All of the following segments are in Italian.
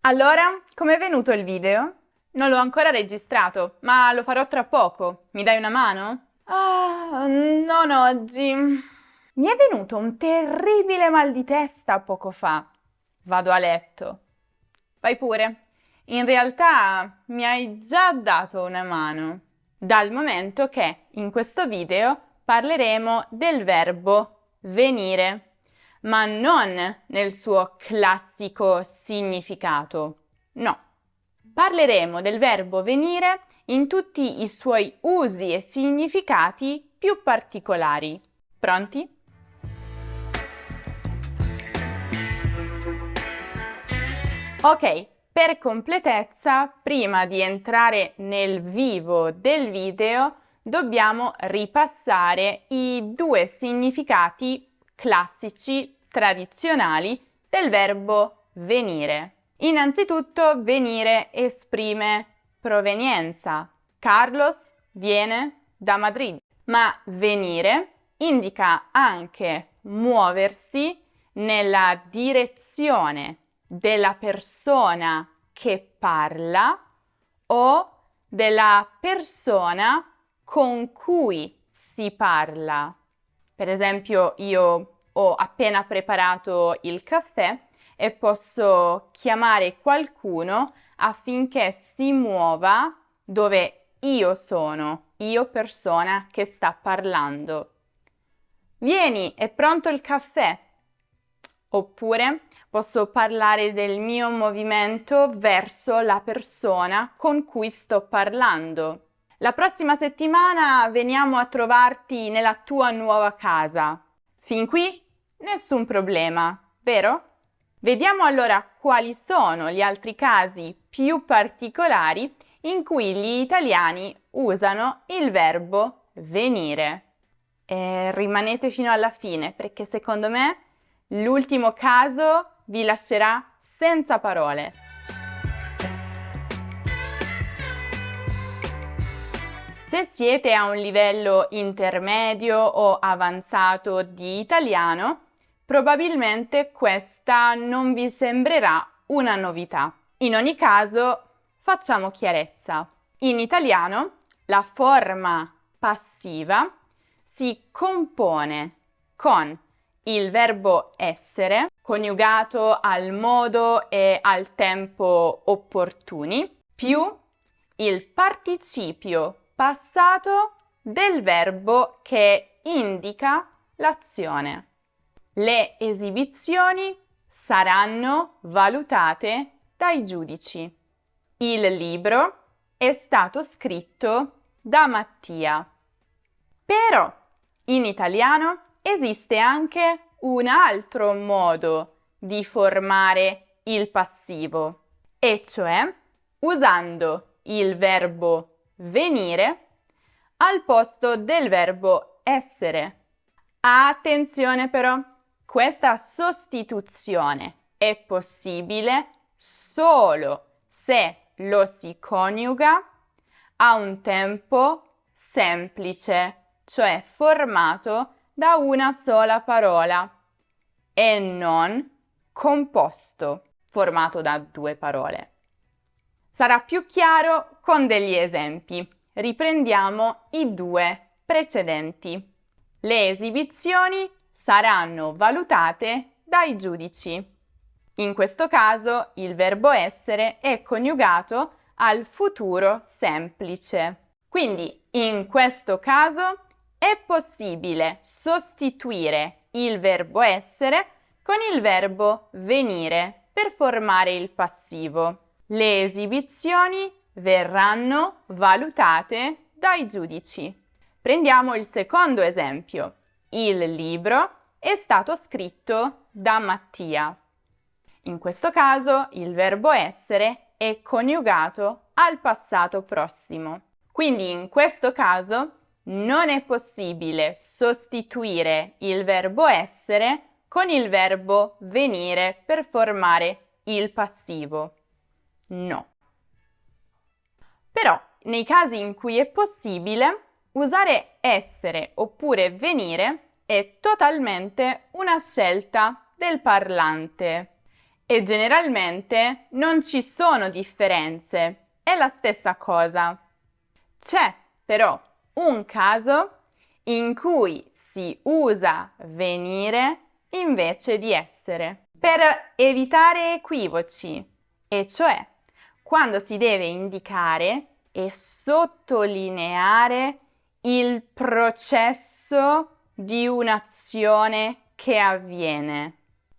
Allora, com'è venuto il video? Non l'ho ancora registrato, ma lo farò tra poco. Mi dai una mano? Non oggi. Mi è venuto un terribile mal di testa poco fa. Vado a letto. Vai pure. In realtà mi hai già dato una mano, dal momento che in questo video parleremo del verbo venire, ma non nel suo classico significato. No, parleremo del verbo venire in tutti i suoi usi e significati più particolari. Pronti? Ok, per completezza, prima di entrare nel vivo del video, dobbiamo ripassare i due significati classici, tradizionali del verbo venire. Innanzitutto, venire esprime provenienza. Carlos viene da Madrid, ma venire indica anche muoversi nella direzione della persona che parla o della persona con cui si parla. Per esempio, io ho appena preparato il caffè e posso chiamare qualcuno affinché si muova dove io sono, io persona che sta parlando. Vieni, è pronto il caffè. Oppure posso parlare del mio movimento verso la persona con cui sto parlando. La prossima settimana veniamo a trovarti nella tua nuova casa. Fin qui nessun problema, vero? Vediamo allora quali sono gli altri casi più particolari in cui gli italiani usano il verbo venire. E rimanete fino alla fine perché secondo me l'ultimo caso vi lascerà senza parole. Se siete a un livello intermedio o avanzato di italiano, probabilmente questa non vi sembrerà una novità. In ogni caso, facciamo chiarezza. In italiano, la forma passiva si compone con il verbo essere, coniugato al modo e al tempo opportuni, più il participio passato del verbo che indica l'azione. Le esibizioni saranno valutate dai giudici. Il libro è stato scritto da Mattia. Però in italiano esiste anche un altro modo di formare il passivo, e cioè usando il verbo venire al posto del verbo essere. Attenzione però, questa sostituzione è possibile solo se lo si coniuga a un tempo semplice, cioè formato da una sola parola, e non composto, formato da due parole. Sarà più chiaro con degli esempi. Riprendiamo i due precedenti. Le esibizioni saranno valutate dai giudici. In questo caso il verbo essere è coniugato al futuro semplice. Quindi in questo caso è possibile sostituire il verbo essere con il verbo venire per formare il passivo. Le esibizioni verranno valutate dai giudici. Prendiamo il secondo esempio. Il libro è stato scritto da Mattia. In questo caso il verbo essere è coniugato al passato prossimo. Quindi in questo caso non è possibile sostituire il verbo essere con il verbo venire per formare il passivo. No. Però, nei casi in cui è possibile, usare essere oppure venire è totalmente una scelta del parlante E generalmente non ci sono differenze, è la stessa cosa. C'è però un caso in cui si usa venire invece di essere, per evitare equivoci, e cioè quando si deve indicare e sottolineare il processo di un'azione che avviene.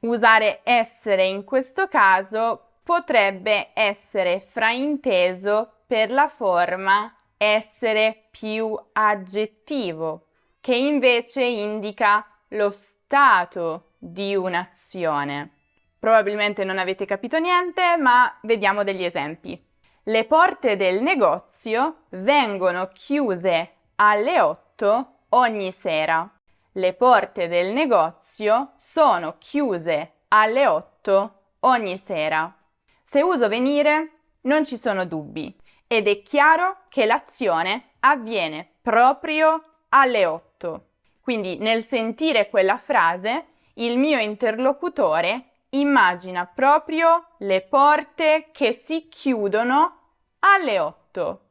Usare essere in questo caso potrebbe essere frainteso per la forma essere più aggettivo, che invece indica lo stato di un'azione. Probabilmente non avete capito niente, ma vediamo degli esempi. Le porte del negozio vengono chiuse alle 8 ogni sera. Le porte del negozio sono chiuse alle 8 ogni sera. Se uso venire, non ci sono dubbi ed è chiaro che l'azione avviene proprio alle 8. Quindi nel sentire quella frase, il mio interlocutore immagina proprio le porte che si chiudono alle 8.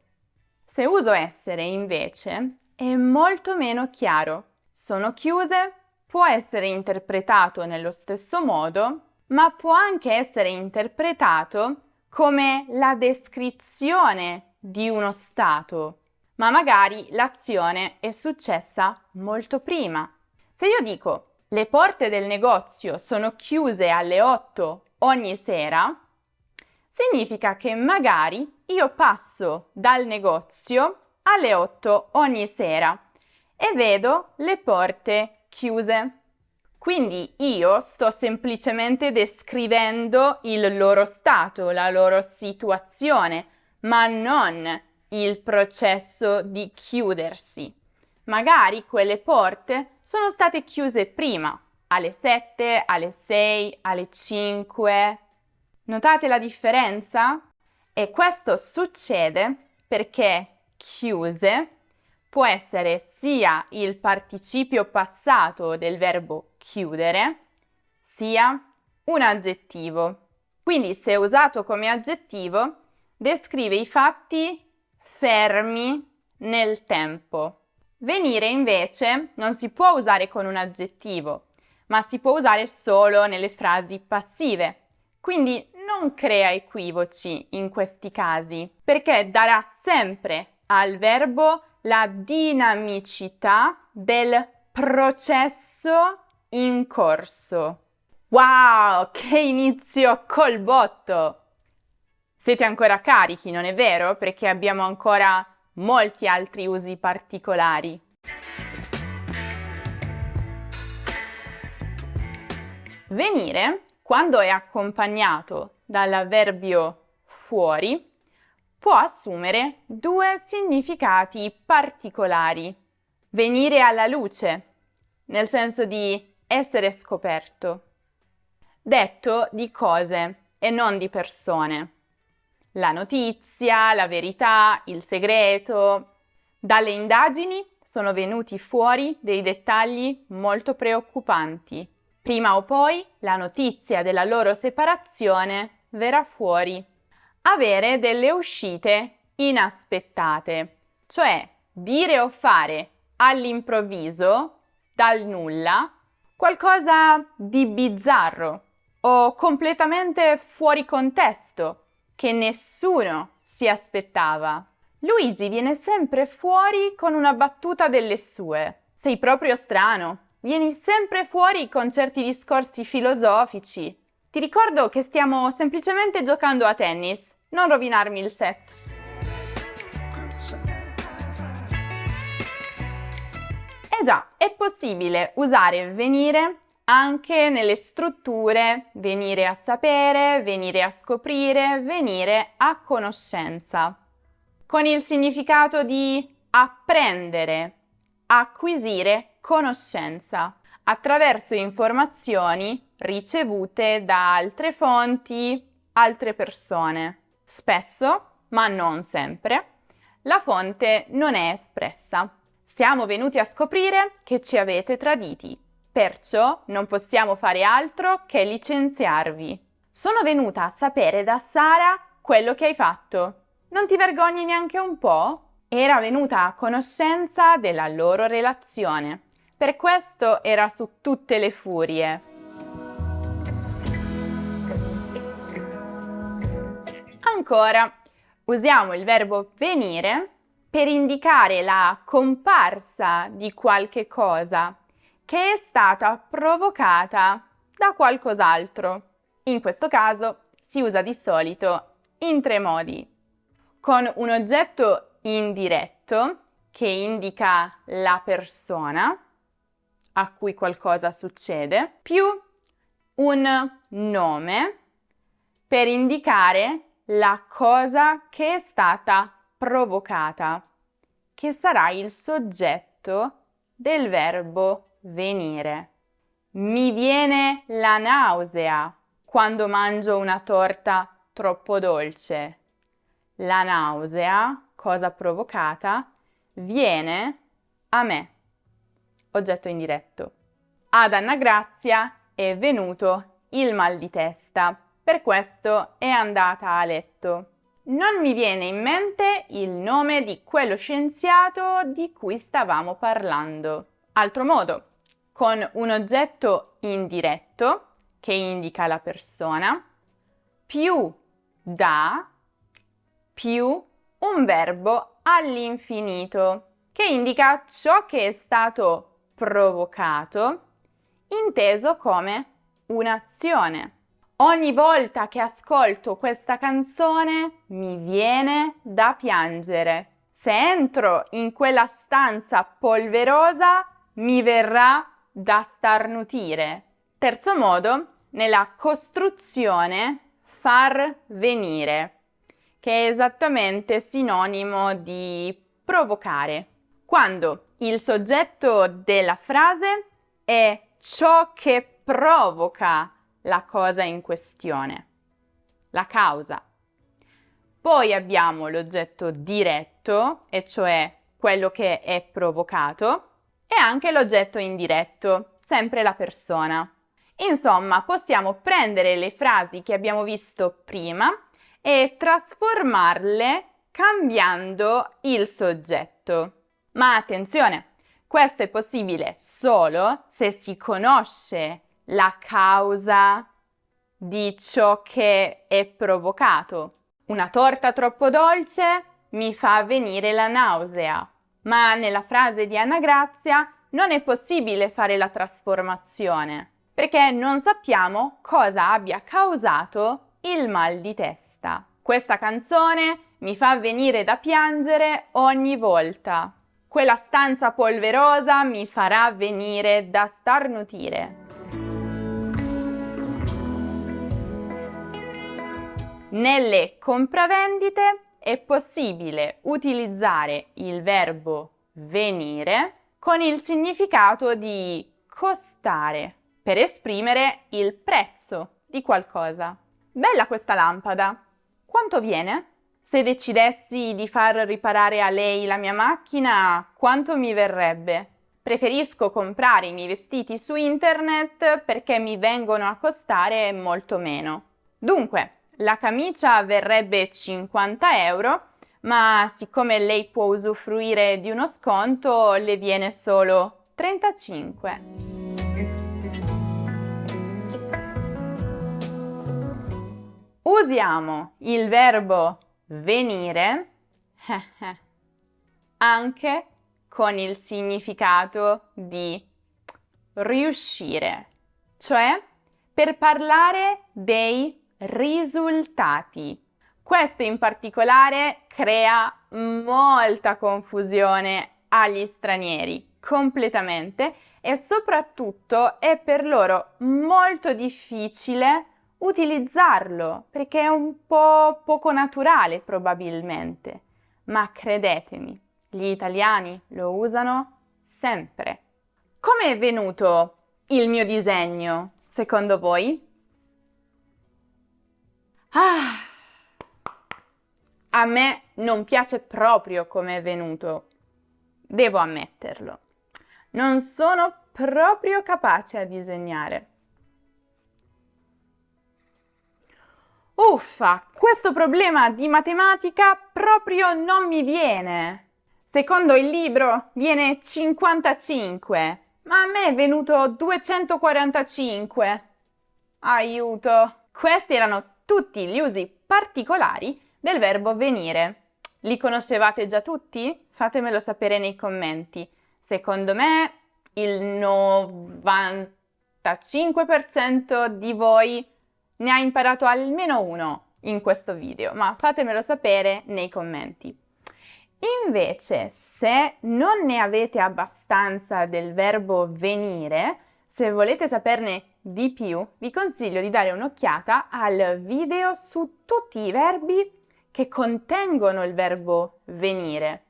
Se uso essere, invece, è molto meno chiaro. Sono chiuse può essere interpretato nello stesso modo, ma può anche essere interpretato come la descrizione di uno stato, ma magari l'azione è successa molto prima. Se io dico le porte del negozio sono chiuse alle 8 ogni sera, significa che magari io passo dal negozio alle 8 ogni sera e vedo le porte chiuse. Quindi io sto semplicemente descrivendo il loro stato, la loro situazione, ma non il processo di chiudersi. Magari quelle porte sono state chiuse prima, alle 7, alle 6, alle 5. Notate la differenza? E questo succede perché chiuse può essere sia il participio passato del verbo chiudere, sia un aggettivo. Quindi, se usato come aggettivo, descrive i fatti fermi nel tempo. Venire, invece, non si può usare con un aggettivo, ma si può usare solo nelle frasi passive. Quindi non crea equivoci in questi casi, perché darà sempre al verbo la dinamicità del processo in corso. Wow, che inizio col botto! Siete ancora carichi, non è vero? Perché abbiamo ancora molti altri usi particolari. Venire, quando è accompagnato dall'avverbio fuori, può assumere due significati particolari. Venire alla luce, nel senso di essere scoperto. Detto di cose e non di persone. La notizia, la verità, il segreto. Dalle indagini sono venuti fuori dei dettagli molto preoccupanti. Prima o poi la notizia della loro separazione verrà fuori. Avere delle uscite inaspettate, cioè dire o fare all'improvviso, dal nulla, qualcosa di bizzarro o completamente fuori contesto che nessuno si aspettava. Luigi viene sempre fuori con una battuta delle sue. Sei proprio strano. Vieni sempre fuori con certi discorsi filosofici. Ti ricordo che stiamo semplicemente giocando a tennis. Non rovinarmi il set. Eh già, è possibile usare venire anche nelle strutture venire a sapere, venire a scoprire, venire a conoscenza, con il significato di apprendere, acquisire conoscenza attraverso informazioni ricevute da altre fonti, altre persone. Spesso, ma non sempre, la fonte non è espressa. Siamo venuti a scoprire che ci avete traditi, perciò non possiamo fare altro che licenziarvi. Sono venuta a sapere da Sara quello che hai fatto. Non ti vergogni neanche un po'? Era venuta a conoscenza della loro relazione. Per questo era su tutte le furie. Ancora, usiamo il verbo venire per indicare la comparsa di qualche cosa che è stata provocata da qualcos'altro. In questo caso si usa di solito in 3 modi. Con un oggetto indiretto che indica la persona a cui qualcosa succede, più un nome per indicare la cosa che è stata provocata, che sarà il soggetto del verbo venire. Mi viene la nausea quando mangio una torta troppo dolce. La nausea, cosa provocata, viene a me. Oggetto indiretto. Ad Anna Grazia è venuto il mal di testa, per questo è andata a letto. Non mi viene in mente il nome di quello scienziato di cui stavamo parlando. Altro modo, con un oggetto indiretto che indica la persona, più da, più un verbo all'infinito che indica ciò che è stato provocato, inteso come un'azione. Ogni volta che ascolto questa canzone mi viene da piangere. Se entro in quella stanza polverosa mi verrà da starnutire. Terzo modo, nella costruzione far venire, che è esattamente sinonimo di provocare. Quando il soggetto della frase è ciò che provoca la cosa in questione, la causa. Poi abbiamo l'oggetto diretto, e cioè quello che è provocato, e anche l'oggetto indiretto, sempre la persona. Insomma, possiamo prendere le frasi che abbiamo visto prima e trasformarle cambiando il soggetto. Ma attenzione, questo è possibile solo se si conosce la causa di ciò che è provocato. Una torta troppo dolce mi fa venire la nausea, ma nella frase di Anna Grazia non è possibile fare la trasformazione, perché non sappiamo cosa abbia causato il mal di testa. Questa canzone mi fa venire da piangere ogni volta. Quella stanza polverosa mi farà venire da starnutire. Nelle compravendite è possibile utilizzare il verbo venire con il significato di costare per esprimere il prezzo di qualcosa. Bella questa lampada! Quanto viene? Se decidessi di far riparare a lei la mia macchina, quanto mi verrebbe? Preferisco comprare i miei vestiti su internet perché mi vengono a costare molto meno. Dunque, la camicia verrebbe 50 euro, ma siccome lei può usufruire di uno sconto, le viene solo 35. Usiamo il verbo venire anche con il significato di riuscire, cioè per parlare dei risultati. Questo in particolare crea molta confusione agli stranieri, completamente, e soprattutto è per loro molto difficile utilizzarlo, perché è un po' poco naturale probabilmente. Ma credetemi, gli italiani lo usano sempre. Come è venuto il mio disegno, secondo voi? A me non piace proprio come è venuto, devo ammetterlo. Non sono proprio capace a disegnare. Uffa, questo problema di matematica proprio non mi viene. Secondo il libro viene 55, ma a me è venuto 245. Aiuto! Questi erano tutti gli usi particolari del verbo venire. Li conoscevate già tutti? Fatemelo sapere nei commenti. Secondo me il 95% di voi ne ha imparato almeno uno in questo video, ma fatemelo sapere nei commenti. Invece, se non ne avete abbastanza del verbo venire, se volete saperne di più, vi consiglio di dare un'occhiata al video su tutti i verbi che contengono il verbo venire.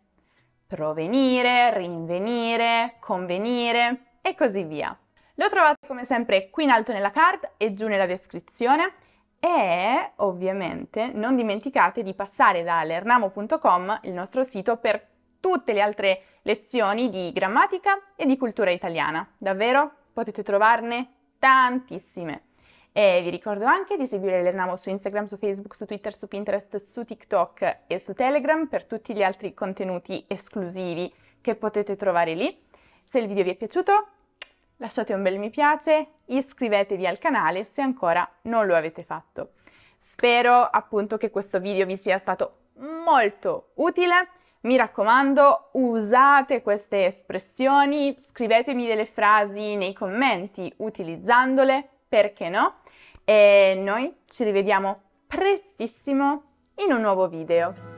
Provenire, rinvenire, convenire e così via. Lo trovate come sempre qui in alto nella card e giù nella descrizione. E ovviamente non dimenticate di passare da lernamo.com, il nostro sito, per tutte le altre lezioni di grammatica e di cultura italiana. Davvero potete trovarne tantissime. E vi ricordo anche di seguire Lernamo su Instagram, su Facebook, su Twitter, su Pinterest, su TikTok e su Telegram per tutti gli altri contenuti esclusivi che potete trovare lì. Se il video vi è piaciuto, lasciate un bel mi piace, iscrivetevi al canale se ancora non lo avete fatto. Spero appunto che questo video vi sia stato molto utile. Mi raccomando, usate queste espressioni, scrivetemi delle frasi nei commenti utilizzandole, perché no? E noi ci rivediamo prestissimo in un nuovo video.